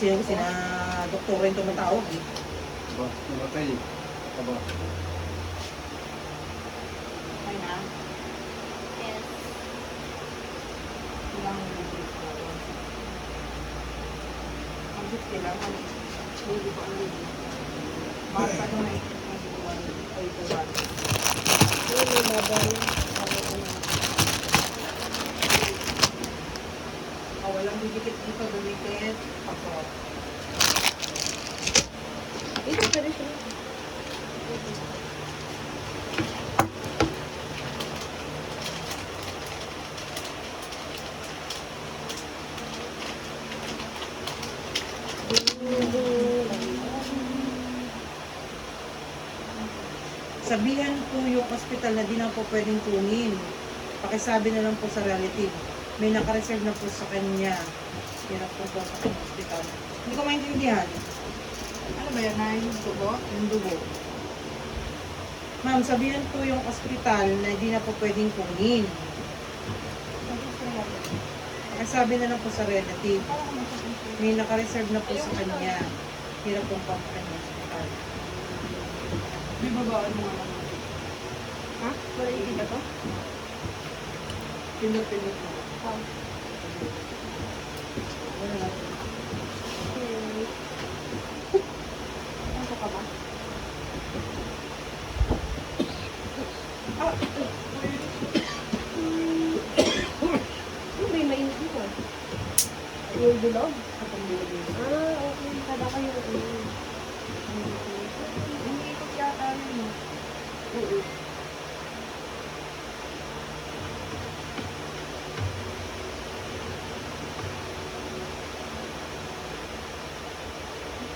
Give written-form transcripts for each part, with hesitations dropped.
sina doktor rin tumatawag eh. Aba, namatay. Aba. Okay na? Yes. Ilang minutes na? 160 lang. Hindi ko ano yun. Bakit pa naman ay ito ba? May babay. Walang didikit dito, dumikit. Pasok. Ito pa rin siya. Sabihan po yung hospital na di na po pwedeng kunin. Pakisabi na lang po sa relative. May nakareserve na po sa kanya. Hirap po po sa kanyang hospital. Hindi ko maintindihan. Ano ba yan? Yung dugo? Yung dugo. Ma'am, sabihan po yung hospital na di na po pwedeng kunin. Pakisabi na lang po sa relative. May nakareserve na po sa kanya. Hirap po po sa kanyang hospital. Di ba ba ano nga naman? Ha? Wala yung iba to? Pinot-pinot mo. Oh. Wala na. Ano ka ba? Ah! May mainit dito. Yung bilog? Atong bilog. Okay. Kada kayo yung Hindi ikot yata rin. oo.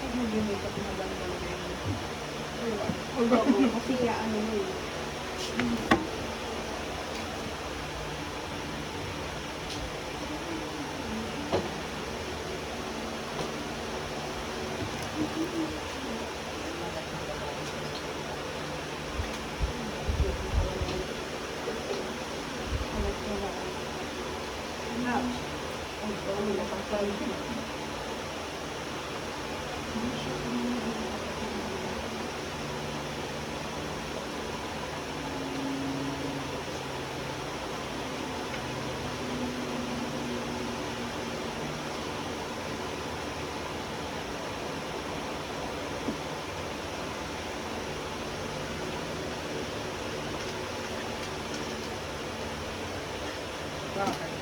Pag nag-makeup na lang talaga yun. Oo. Kasi ano mo eh. Bakit?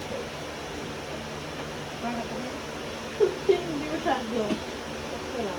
Bakit? Hindi masyado. Wala.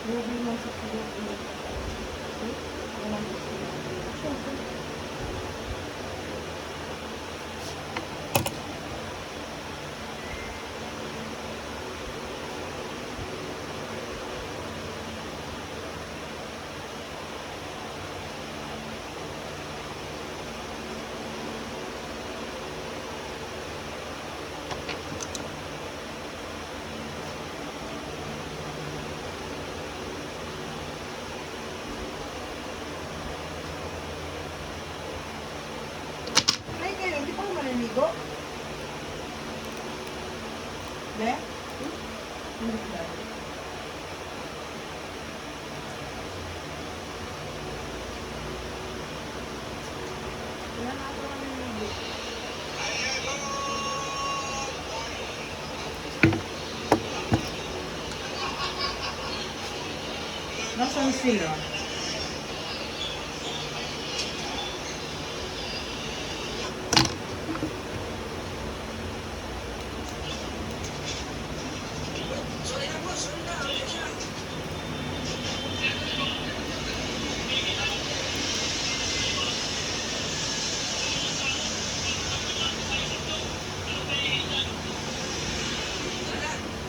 Ruby mo sa pagod. Go. Ne? Hindi ba? Wala na ako kami nabit. Nasaan sila?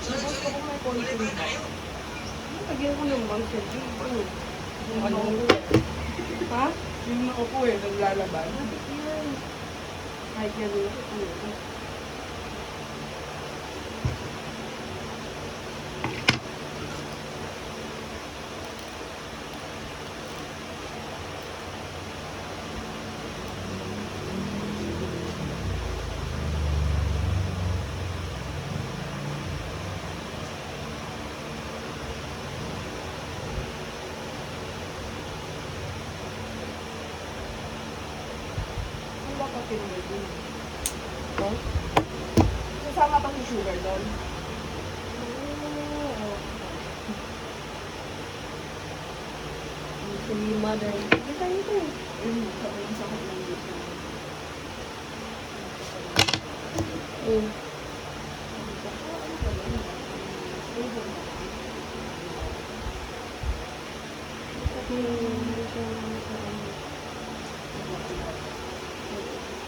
Gusto ko may konti ba? Lagyan ko ng bang siyempre. Ano? Ano? Ha? Yung naupo eh, naglalaban. Bakit yan? Kahit yan rin ako. Ano? Ano ba pa pinunod yun? No? Sasama pa si Sugar doon? Oo. Si mother. Kita nito eh. Ayun, sobrang sakit ng dito. Ayun.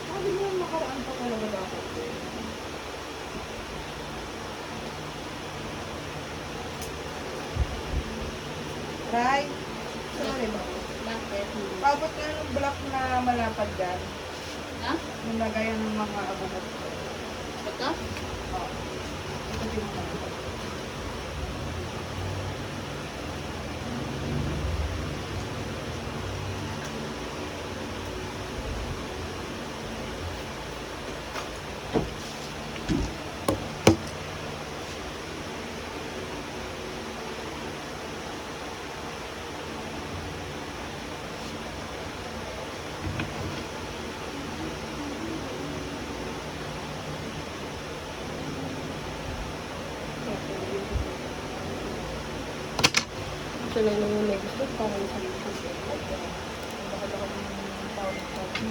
Sabi mo makaraan pa talaga dapat. Ray, Sorry ba? Bakit? paabot ka ng block na malapad dyan. Ha? Yung lagayan ng mga abubot. Ito? Oo. Ito din mo malapad. Ito lang naman may gusto. Parang sa gusto. Baka ng tawag sa akin.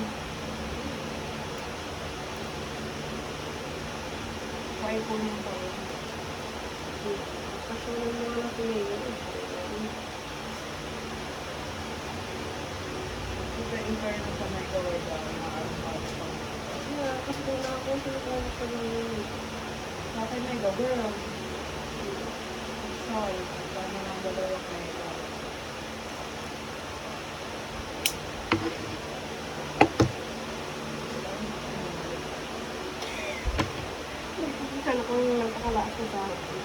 Kaya po yung tawag. Kasi yung mga natin Ito internet sa microwave na maaari pa. kasi kung nakakonsultado pa lang yun. Sa akin may girl. Sorry, paano nang dalawang na ito. Sana kung nagpakalaas na sa akin.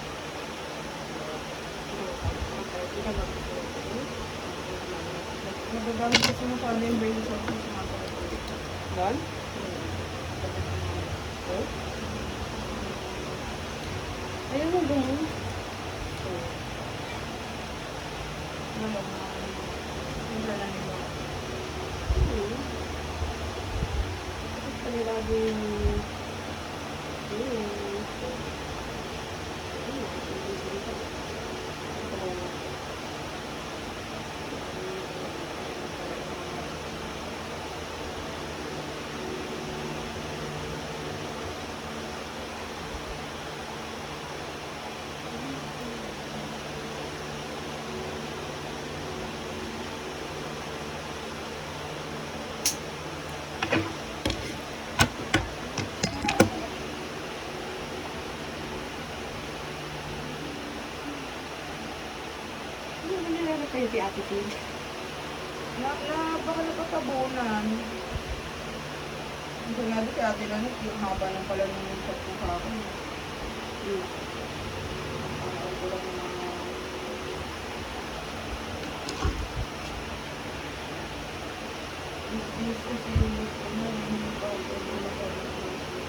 Nagagamit kasi mo paano yung brain sa mga Doon? Ayun mo doon. Panilado yung... Ano ba nilalagay kayo si Ate Pig? Baka napatabunan. Ang sinabi kay ate lang, yung haba lang pala ng pagkuha ko. Ang ko lang ng mga... Is kasi yung gusto mo, hindi pa ako pwede na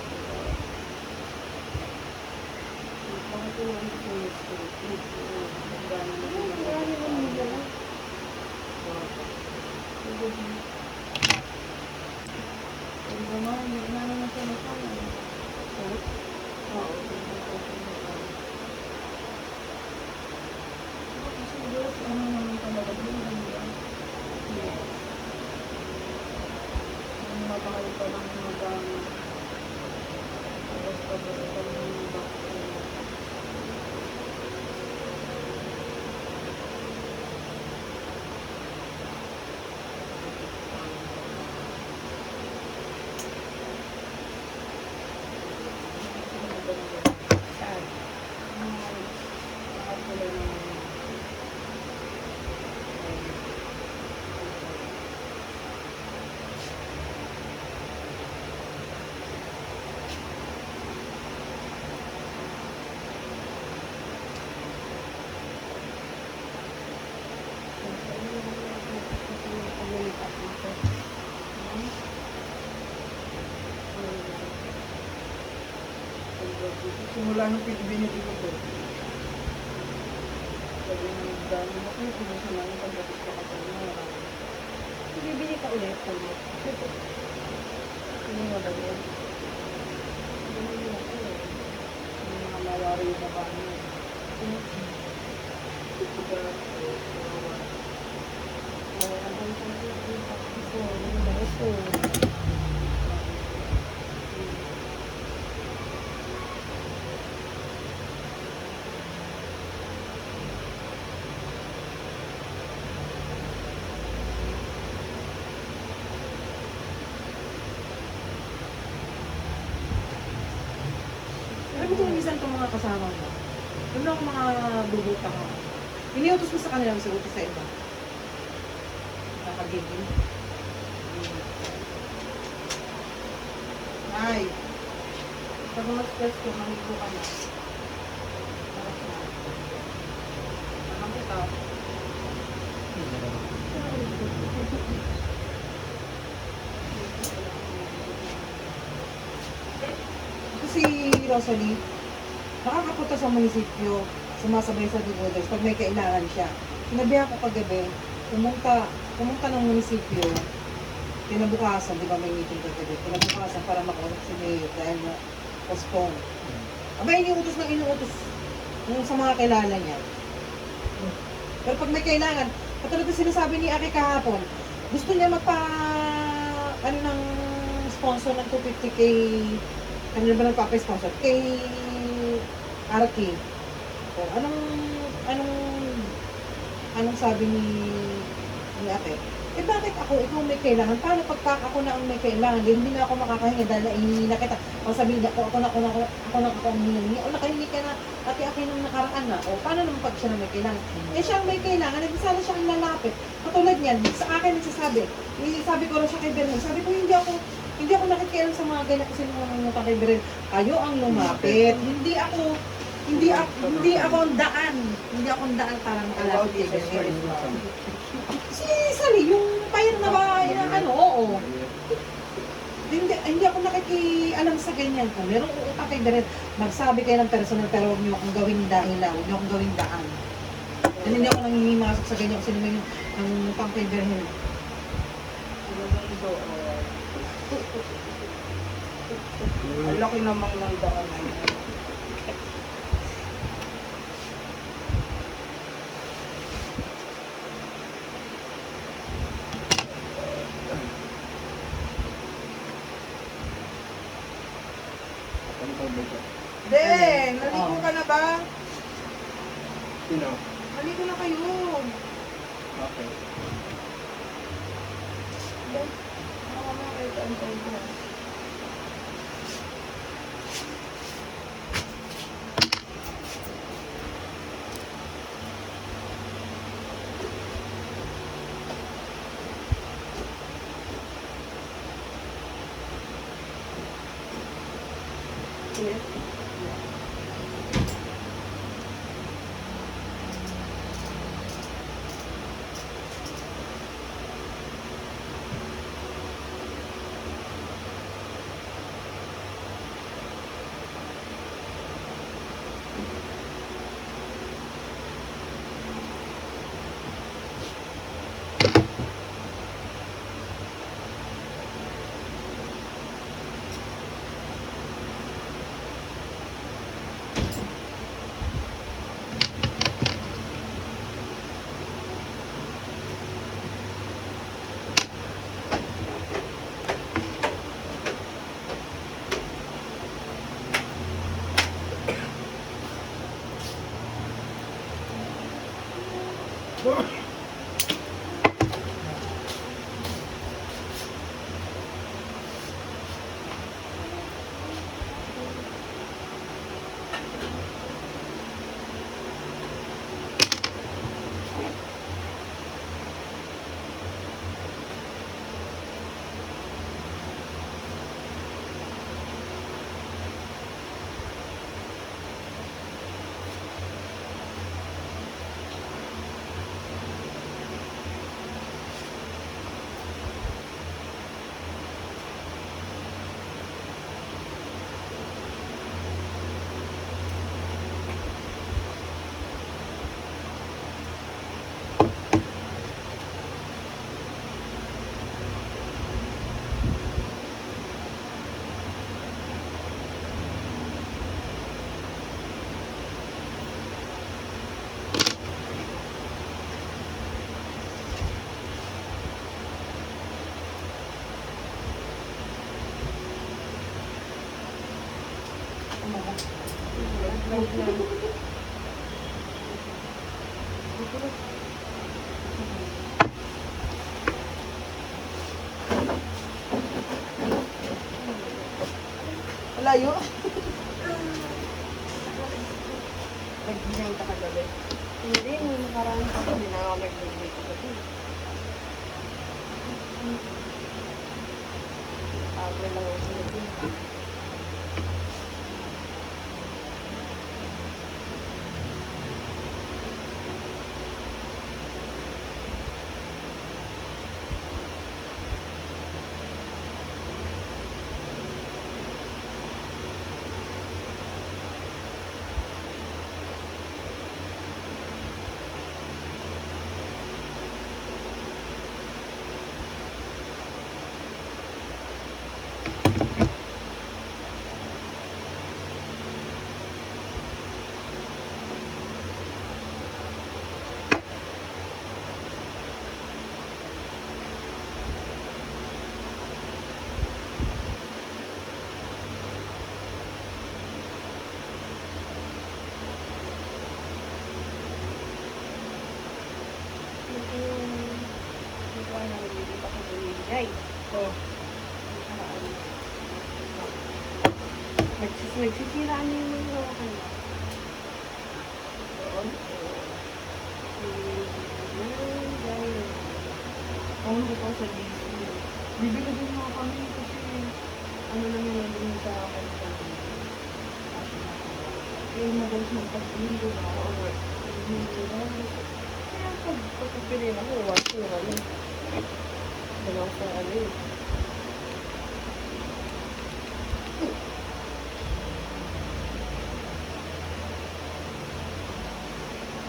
Meron pa lang madami. Tapos pa lang yung vaccine. Saan? Simula nung pinibinili ko to. Sabi na nagdami na kung pinusa namin pagdating ka kasi na. Bibili ka ulit. Ano nga ba yun? Binili ako eh. Yung mga mawari yung mukha niya. Alam mo kung minsan itong mga kasama mo, yun lang ang mga bubutang mo. Iniutos mo sa kanila, mas utos sa iba. Nakagigil. Ay, pag mas stress ko, maligo ka na. Oras na. Nakakita. Si Rosalie, nakakapunta sa munisipyo, sumasabay sa Dugoders pag may kailangan siya. Sinabihan ko kagabi, pumunta ng munisipyo, kinabukasan, di ba may meeting kagabi, kinabukasan para makaulap si Mayor dahil na postpone. Aba, iniutos yung sa mga kilala niya. Pero pag may kailangan, katulad na sinasabi ni Aki kahapon, gusto niya ng sponsor ng 250k. Ano ba nagpapa-sponsor? Kay Arki. O, anong sabi ni Ate? Eh bakit ako, ikaw may kailangan? Paano pagka ako na ang may kailangan? Hindi na ako makakahinga dahil naihingi na kita. O sabihin niya, ako na ang hiningi. O nakahingi ka na, Ate Aki nung nakaraan na. O paano naman pag siya na may kailangan? Eh siya ang may kailangan, sana siya ang lalapit. Katulad niyan, sa akin nagsasabi. Sabi ko rin siya kay Bernal, sabi ko hindi ako nakikialam sa mga ganyan kasi nung kay Bernal. Kayo ang lumapit. Hindi ako ang daan. Hindi ako ang daan para makalapit kay Bernal. Si Sally, yung payer na ba, oo. Hindi ako nakikialam sa ganyan. Kung merong uutang kay Bernal, magsabi kayo ng personal pero huwag niyo akong gawing dahilan, huwag niyo akong gawing daan. Kasi hindi ako nangihimasok sa ganyan kasi naman yung utang kay Bernal. Ang laki namang ng daan na yan. Ano ka ba ito? Den, naligo ka na ba? Sino? Naligo na kayo. Okay. Den, mga kayo antay ko. Layo. Nag-design ka kagabi. Hindi, nung nakaraan pa hindi na ako nag-design kagabi. Abre lang ako sa lagi. Nagsisiraan niyo yung mga kanila. Doon? Ano ko pa sa DC? Bibili din mga kami kasi ano lang yung nandun sa kanila. Eh, madalas magpag-hindi na ako. Kaya pagpapili na ako, wasura lang. Dalaw sa ano eh.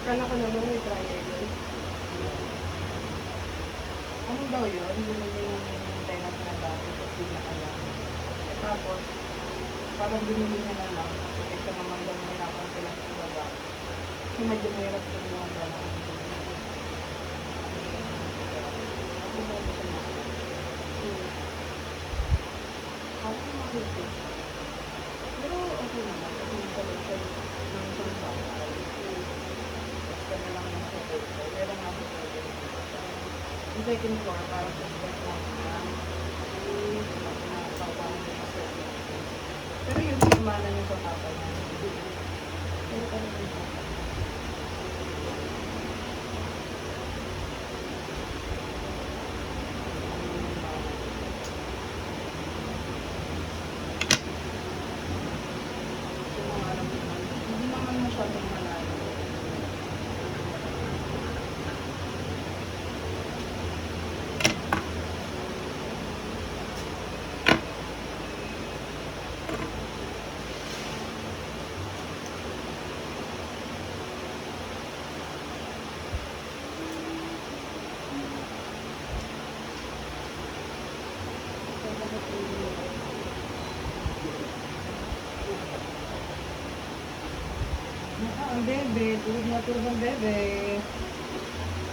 Kala ko naman may dryer yun. Ano daw yun? Yun na yung hintay natin na dati kasi na alam. Eh tapos, parang binili niya na lang. Kasi ito naman daw nahirapan sila sa baba. Kasi medyo mahirap sa mga dala. Ako ba ito na? Ako makita. Pero okay naman. Kasi yung solution ng sumpa. Basta na lang yung support ko. Meron nga support ko. Yung second floor, parang support lang na. Pero yung pinamanan yung sa papa niya. Pero talaga yung papa. Hindi naman masyadong malayo. Ang bebe, tulog na tulog ang bebe.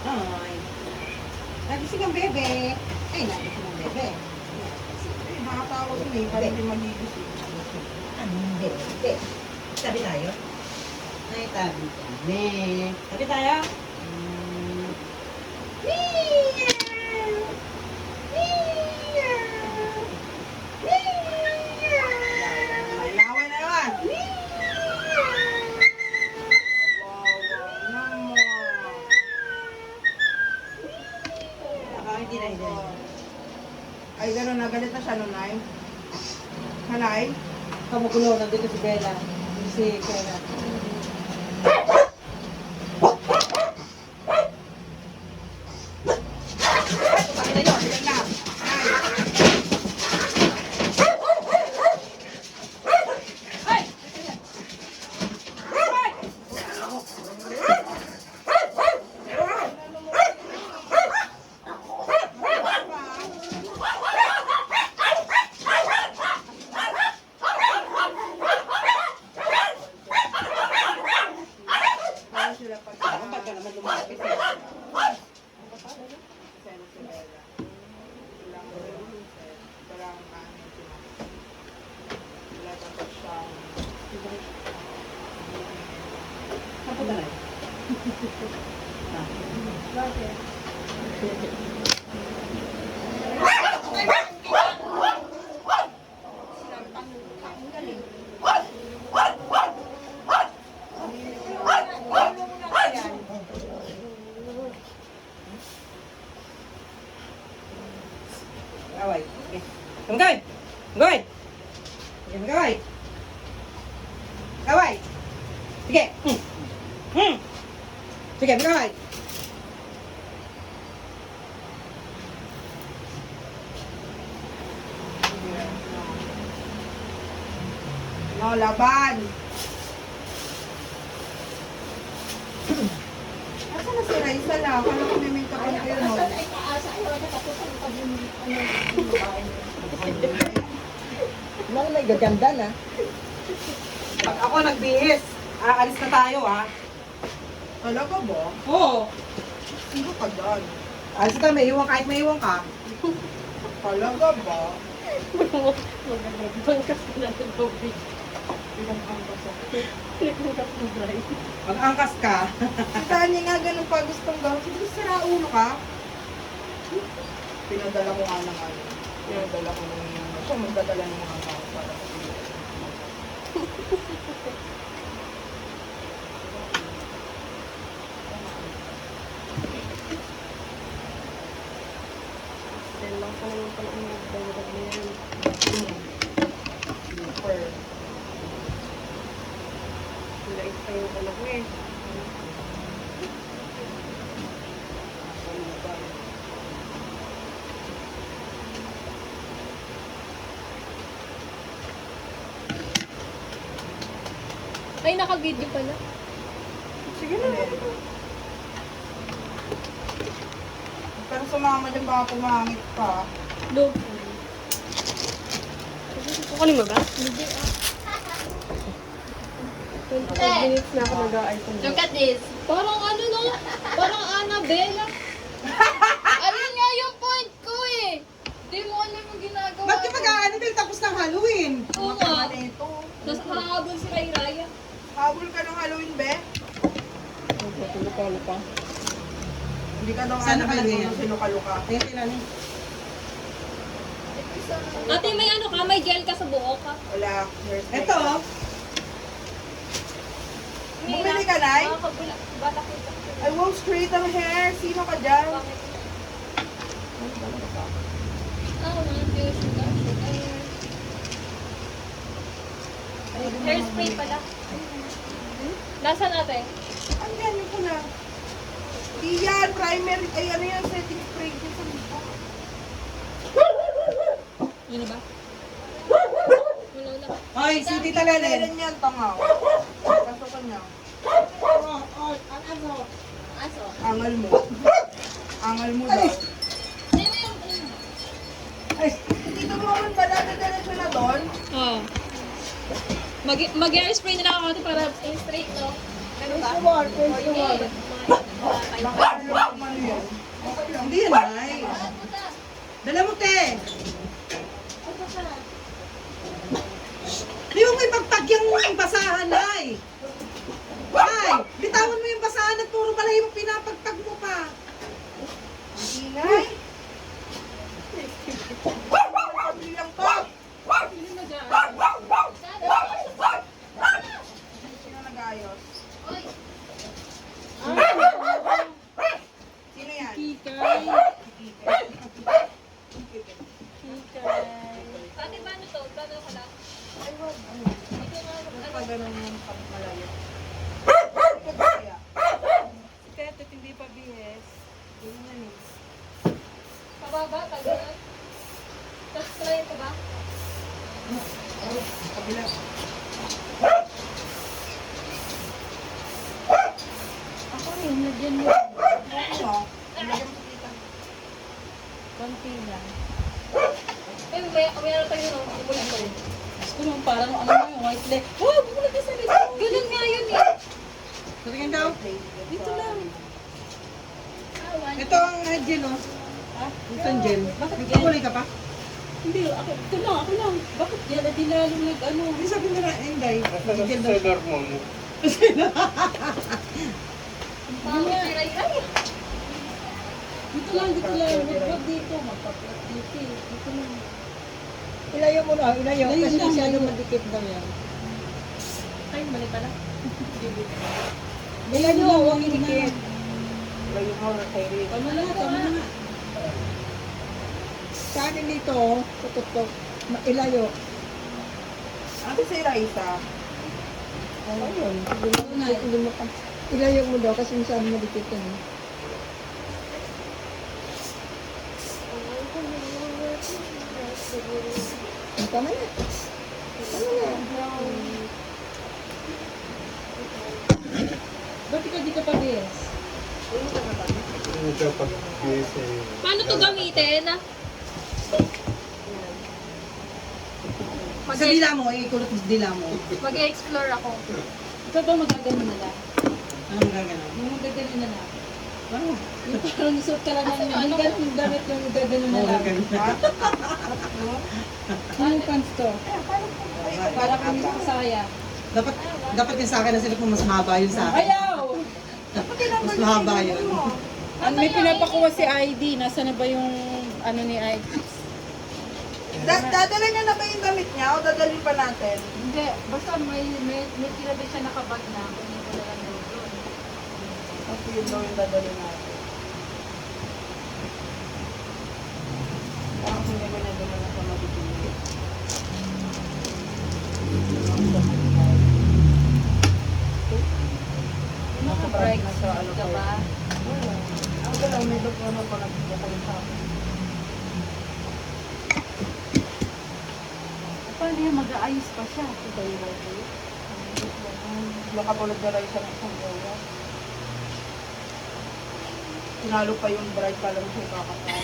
Ay. Nagising ang bebe. Ay, nagising ang bebe. Eh, nakatawag yun eh. Parang hindi magigising. Ano bebe? Tabi tayo? Ay, tabi kami. Tabi tayo? Ay, gano'n na. Galit na siya, Nanay. Nanay? Kamukulo, nandito si Bella. Si Kena. Saan na yun? Yan na. Ay! Paano sila pag... Ba't ka naman lumapit eh? Napunta na yun. Away. Okay. Magaway! Magaway! Sige, magaway! Magaway! Sige! Sige, magaway! No, laban! Asa na si Raisa lang? Kala ko may make up on kayo, no? Nang may gaganda na. Pag ako nagbihis, aalis na tayo ah. Talaga ba? Oo. Sino ka dyan? Alis na tayo, may iwan kahit may iwan ka. Talaga ba? Magandang kasi na ng tubig. Ilang angkas ako. Nagmungkas ng dry. Pag angkas ka, Saan niya nga ganun pa gustong gawin? Sige, sira ulo ka. Pinadala ko nga ng ano. Pinadala ko ng siya magdadala ng mga tao para sa Then lang pa naman pala ang nagdawag na yan. super. Lait pa yung anak mo eh. Ay, naka-video pala. Sige na. Pero sumama dyan baka pumangit ka. Look. Kukunin mo ba? Hindi 25 minutes na ako nag-a-iPhone. Look at this. Parang ano no? Parang Annabelle. Ayun nga yung point ko eh. Di mo alam yung ginagawa. ba't ka mag-aanibel tapos ng Halloween? Oo nga. Ano ito? Nasa kahabol si Ray Raya. Habol ka ng Halloween, be? Lupa-lupa. Hindi ka daw Saan ano nakalagay yan? nandun si Luka-Luka. Ayun sila ni. Ate, may ano ka? May gel ka sa buhok ka? Wala. There's Ito oh. Bumili ka, Nay? Bata kita. I want straight ang hair. Sino ka dyan? Bakit? Ah, mga fusion ka. Hairspray pala. Nasaan ate? Ang ganyan ko na. Di yan, primer. Ay, ano yan, setting spray din sa mukha. Yun ba? Wala lang. Oy, si Tita Lelen. Kailan yan, tanga? Kaso ka niya. Aso. Angal mo. Angal mo daw. Hindi mo yung... Ay, Dito mo naman ba dadala siya na doon? Oo. Mag-hairspray na lang ako ate para straight, no? Ganun ba? Sige. Baka ano lang ano yan. Okay lang. hindi yan ay. Dala mo te. Di mo may pagtag yung basahan ay. Ay, bitawan mo yung basahan at puro pala yung pinapagtag mo pa. Ingay. Pabili lang to. Sino nag-ayos? Sino yan? Kikay. Lagyan mo. Ano? Ilagay mo sa kita. Konti lang. Eh, meron tayo no. Umulit ko rin. Gusto mo parang ano mo yung white leg. Oh, bumulog ka sa leg. Ganun nga yun eh. Tingin daw. Dito lang. Ito ang gel, oh. Ha? Ito ang gel. Bakit kulay ka pa? Hindi, ito lang, ako lang. Bakit yan? Di lalong nag-ano. Hindi sabi nila, Inday. Nasa Gel daw. seller mo. Parang siray-ay. Dito lang. Huwag dito. Magpa-flat dito eh. Dito lang. Ilayo mo na, ilayo. Ilayo Kasi lang, masyado ilayo. madikit daw yan. Ay, mali pala. Ilayo, huwag inikit. Ilayo mo na kay Rick. Tama na nga. Sa akin dito, tutok. Ilayo. Ate si Raisa. Ayun, hindi mo pa. Ilayo mo daw kasi masyado madikit yan. Tama na. Ba't ikaw di ka pa bes? Ito pag-PS eh. Paano to gamitin? Sa dila mo, ikulot mo sa dila mo. Mag-explore ako. Ikaw ba magagano na lang? Anong gagana? Yung magagano na lang. Ano? Yung parang suot ka lang ng hindi ganun yung damit yung magagano na Oo, lang. gagana. Ano yung pants to? Para kung yung saya. Dapat yung sa akin na sila kung mas mahaba yun sa akin. Ayaw! Mas mahaba yun. May pinapakuha si ID. Nasa na ba yung ano ni ID? Dadala niya na ba yung damit niya o dadalhin pa natin? Hindi, basta may tinabi siya nakabag na. Kunin ko na lang doon. Kasi yun daw yung dadalhin natin. Parang kung hindi ko niya doon na sa matitigil. Break sa ano ka ba? Ako lang, may doon ano pa nagbukulit sa akin. Paano yan? Mag-aayos pa siya. Nakapulog na rin siya ng isang gawa. Tinalo pa yung bride pa lang siya kakasal.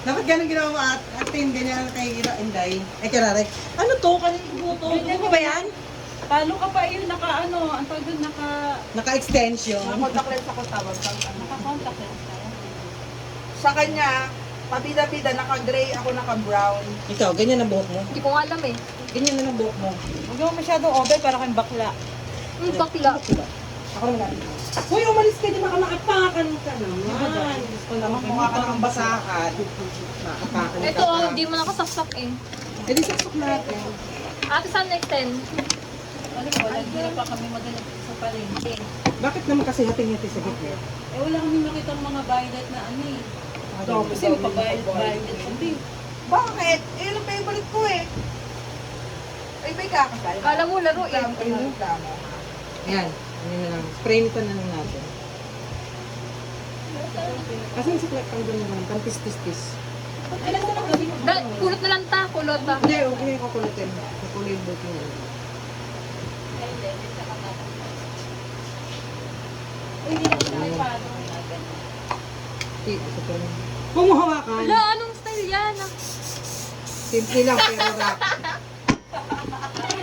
Dapat ganun ginawa mo atin, ganyan kay Inday. Ay, kirare. Ano to? Kanina buto. Ano ba yan? Paano ka pa yun? Naka-ano? Ang tawag doon, Naka-extension. Nakakontak lens ako tawag sa naka-contact lens tayo. Sa kanya, pabida-bida, naka-gray, ako naka-brown. Ikaw, ganyan ang buhok mo. Hindi ko nga alam eh. Ganyan na ang buhok mo. Huwag mo masyadong over para kang bakla. Bakla. Ako lang natin. Hoy, umalis ka, di ba ka makapakan ka naman. Gusto naman mukha ka ng basahan. Makapakan ka Ito, pa. hindi mo nakasaksak eh. Eh, di saksok natin. Ate, saan next 10? Ano po, lagi na pa kami magaling sa palengke. Bakit naman kasi hating-hati sa gitna? Eh wala kami makita mga violet na ano eh. Kasi pa violet. Hindi. Bakit? Eh, yung favorite ko eh. Ay, may kakasal. Kala mo laro eh. Reklamo, yung reklamo. Ayan, ano na lang. Spray nito na lang natin. Kasi yung siklap pang doon naman, pang tis-tis-tis. Kulot na lang ta, kulot ta. Hindi, huwag na yung kukulutin. Kukulit buti na. Ito pa rin. Huwag mo hawakan. Wala, anong style yan? Simple lang, pero rock.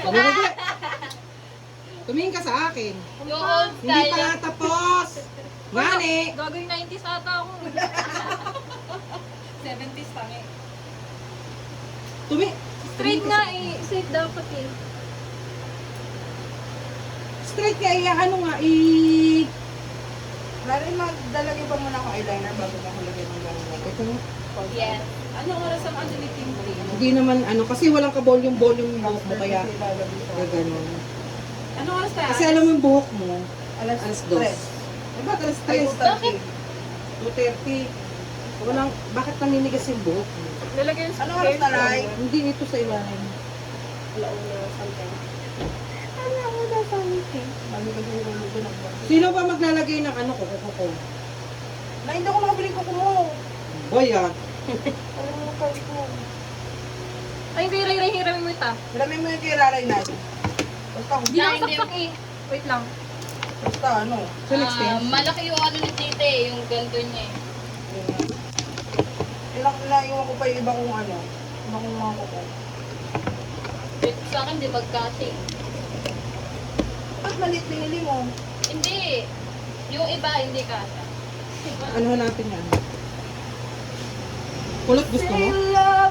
Hindi. Tumingin ka sa akin. Yung old Hindi style. pa tapos. Gani. Gagawin 90s ata ako. 70s tangi. Straight nga eh. Straight dapat eh. Straight ka, ano nga, Lari, magdalagay pa muna akong eyeliner bago mo hulagay ng gano'n. Ito nga. Yes. Ano oras ang ano ni Tim Lee? Hindi naman, kasi walang ka-volume-volume yung buhok mo, kaya gano'n. Ano oras tayo? Kasi alam mo yung buhok mo, Alas alas 2. 3. Diba, alas 3. Bakit? 2:30. Walang, bakit naninigas yung buhok mo? Lalagay yung Ano oras na, Lai? Hindi ito sa ilalim. Sino ba maglalagay ng ano kuko? Na hindi ako makabili ko mo. Boy ah. Alam mo na ko. Ay, hindi, hiramin mo ita. Malamig mo yung kay Raray na. Basta ako. Hindi lang saksak eh. Wait lang. Basta ano. So next time. Malaki yung ano ni tite, yung ganito niya eh. Naiwan ko pa yung iba kong ano. Iba kong mga kuko. Ito sa akin, di magkasing. Ba't maliit binili mo? Hindi. Yung iba, hindi kasha. Ano hanapin yan? Kulot gusto mo?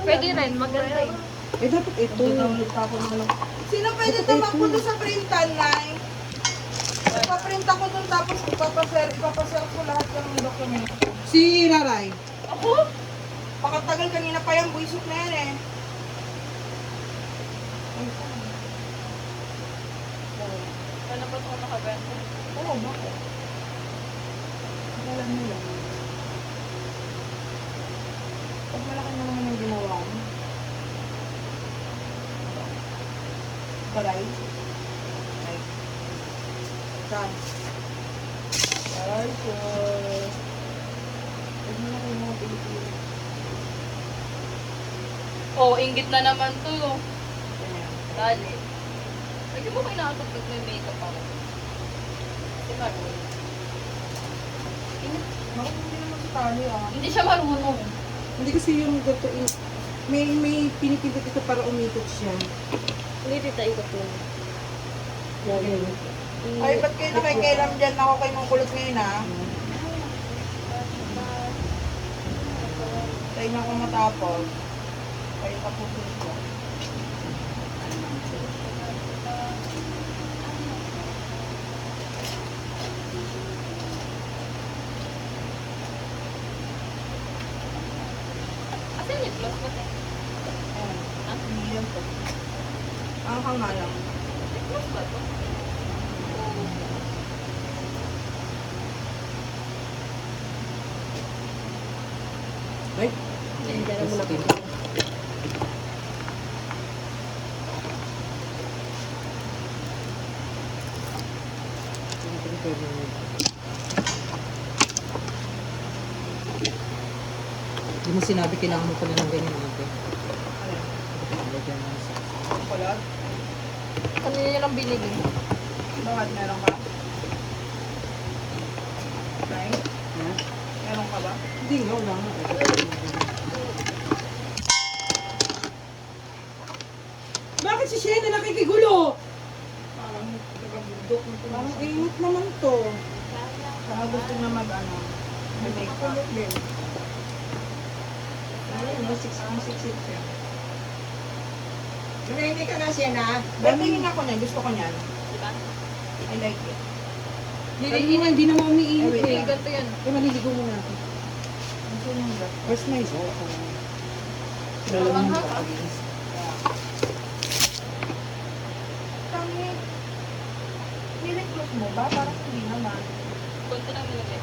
Pwede rin, maganda eh. Eh, dapat ito. Sino pwede tumakbo doon sa printan, Nay? Ipaprint ako doon tapos ipapasir ko lahat ng dokumento. Si Raray. Ako? Pakatagal kanina pa yung buisok na yan eh. Ano ba ito nakabenta? Oo, bakit? Alam mo lang. Pag malaki na naman yung ginawa mo. Balay? Ay. Saan? Ay, so... Pag malaki yung mga Pilipino. Oh, inggit na naman to. Ganyan. Dali. Lagi mo kailangan pag may makeup ako. Si Marul. Bakit hindi naman sa tali ah? Hindi siya marunong. Hindi kasi yung gato, may pinipindot ito para umikot siya. Hindi, tita, ikot lang. Ay, ba't kayo nakikailam dyan? Ako kayo mong kulot ngayon ah. Tayo na ako matapos. Kayo tapusin ko. Asan yung plus ba? Ayan. Hindi yan to. Ang hanga lang. Plus ba to? Ay, Diyan mo na po. Hindi mo sinabi kailangan mo pala ng ganyan ate. Ayan. Lagyan mo sa... Kulot. Kanina niya lang binili. Bakit meron ka? Nay? Ha? Meron ka ba? Hindi nga, wala nga. Bakit si Shena nakikigulo? Parang nagabundok na Parang init naman to. Saka gusto na mag-ano. Mag-makeup. Ayun, no, 6 yan. Hindi ka na siya na. Tingin ako niyan. Gusto ko niyan. Diba? I like it. Hindi naman umiinit Ay, wait eh. lang. Ganito yun. Eh, maliligo muna ako. Gusto niyo ba? Where's my soap? Dalawang haka. Tangi. Nilip gloss mo ba? Parang hindi naman. Konti lang nilagay.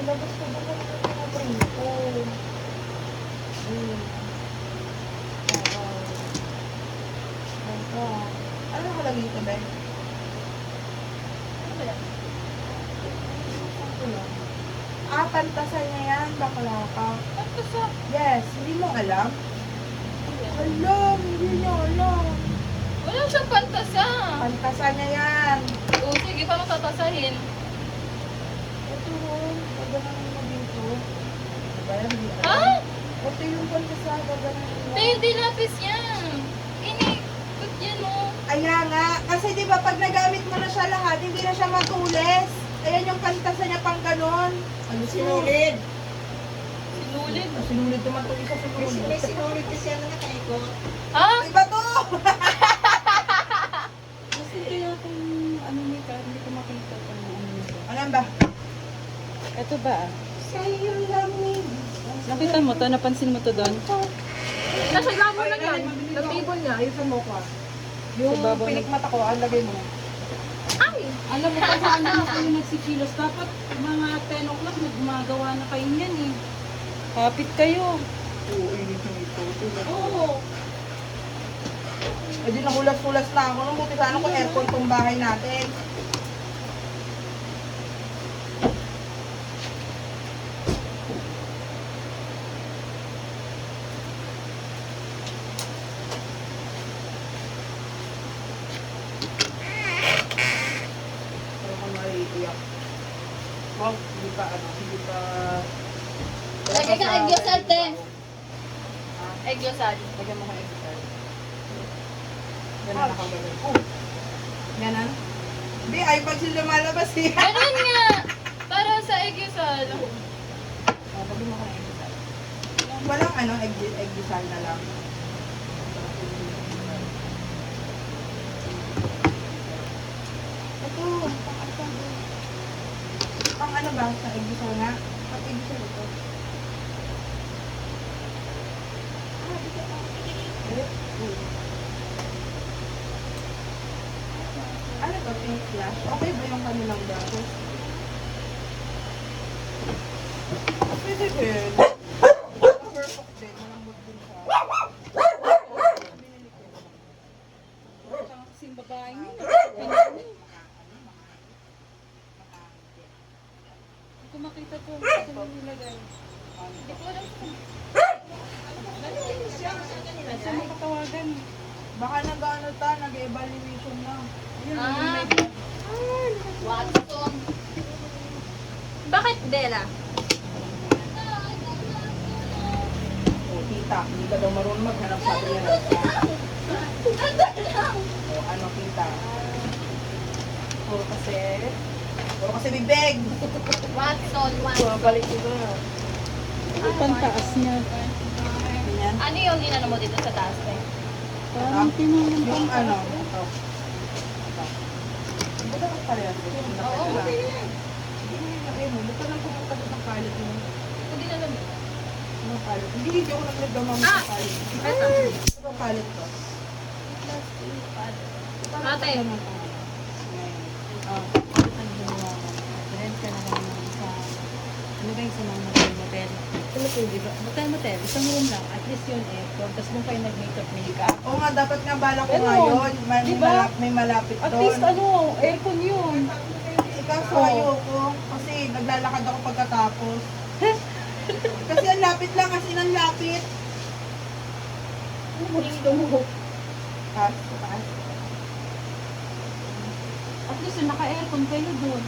Labas ko ba kung ano pinaprint ko? Ano nakalagay ito, Ben? Ano ba yan? Pantasan niya yan, bakla ka. Ito sa... Yes, hindi mo alam? Alam, hindi niya alam. Wala siyang pantasa. Pantasan niya yan. O sige, paano tatasahin? Ito ron, gaganan mo dito. Diba yan? Hindi alam. Ha? Ito yung pantasa, gaganan mo. Hindi lapis yan. Inikot yan o. Kaya nga, kasi di ba pag nagamit mo na siya lahat, hindi na siya matulis. Ayan yung pantasa niya pang ganon. Ano Sinulid. Sinulid. Sinulid naman ito isa May sinulid kasi ano na kaikot. Ha? Iba to! Kasi kaya kung ano may ka, hindi ko makita kung ano nito. Ano ba? Ito ba? Sa'yo lang Nakita mo to? Napansin mo to doon? Nasa gamo na yan. Nag-table niya, ayusan mo ko. Yung Sa babaw pinikmata ko, ang lagay mo. Ay! Alam mo kasi ano na kayo nagsikilos. Dapat mga 10 o'clock gumagawa na kayo niyan eh. Kapit kayo. Oo, init yung ito. Oo. Eh di nahulas-hulas na ako. Nung buti sana kung aircon tong bahay natin. Pero kung naiiyak. Wow, hindi pa ano, hindi pa... Lagay ka egg yolk, te. Egg yolk. Lagyan mo ka exercise. Ganun nakagano'n. Oh! Ganun? Hindi, ay pag sila lumalabas eh. Ganun nga. Para sa egg yolk. Oh, lagyan mo ka exercise. Walang ano, egg na lang. Ito, pang ano ba? Sa egg nga? Pang egg ito. Ano to, pink flash? Okay ba yung kanilang dato? Pwede din. Perfect din. Malambot din siya. Binili ko. Kasing babae niya. Hindi ko makita po. Kasi nilagay. Hindi ko alam kung Kasi makatawagan. Baka nag-ano ta, nag-evaluation na. Watson. Bakit, Bella? O, tita, hindi ka daw marunong maghanap sa atin yan. O, ano, tita? Puro kasi bibig. Watson. Balik ko na. Ano pantaas niya? Ganyan. Ano yung ginano mo dito sa taas, te? Parang tinanong Yung ano, ito. Ito ka parehas. Oo. Lagay mo, ba't ka nang pumunta doon ng kalit mo? Hindi ko din alam. Anong kalit? Hindi ako nagdamam sa kalit. Ito. Ito kalit ko. Ate. Rent ka na naman sa... Ano ba yung sa mga motel? Sila po, di ba? Motel. Isang room lang. At least yun aircon. Tapos doon kayo nag-makeup. Oo nga, dapat nga bala ko Ano? nga yun. May, Diba? may malapit At doon. least ano, aircon yun. Kaso ayoko. Kasi naglalakad ako pagkatapos. Kasi ang lapit lang, kasi ang lapit. Ano ba gusto mo? Taas, taas. At least yun, naka-aircon kayo doon.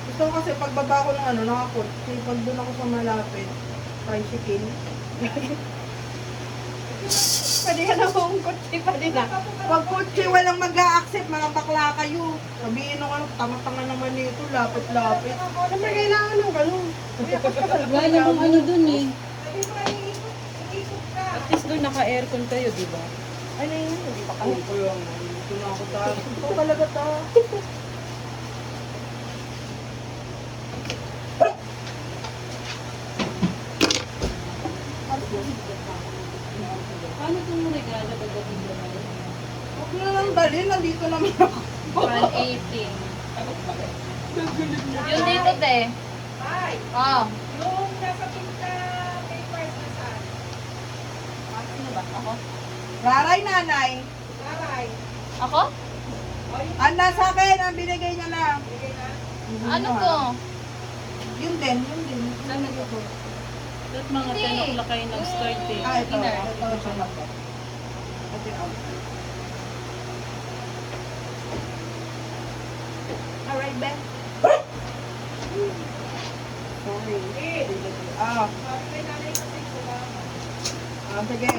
Gusto ko kasi pagbaba ko ng ano, nakakotse. Pag doon ako sa malapit, tricycle. Pwede ka na kung kutsi pa din ah. Pag kotse, walang mag-a-accept, mga bakla kayo. Sabihin nung ano, tama-tama naman nito, lapit-lapit. Ano ba kailangan ng ganun? Wala namang ano doon eh. At least doon naka-aircon kayo, di ba? Ano yun? Hindi pa Ano ko yung, dito na ako tayo. Ito talaga ta. Paano itong regalo pagdating mo na yun? Huwag na lang dalhin, nandito naman ako. 118. Yun dito, te. Oo. Sino ba? Ako? Raray, nanay. Ako? Anda sa akin, ang binigay niya na. Ano to? Yun din, yun din. At mga Hindi. 10 o'clock kayo nag-start eh. Ah, ito. Dinner. Ito, ito lang to. Ito yung outside. Alright, Ben. Sorry. Ah. Ah, sige.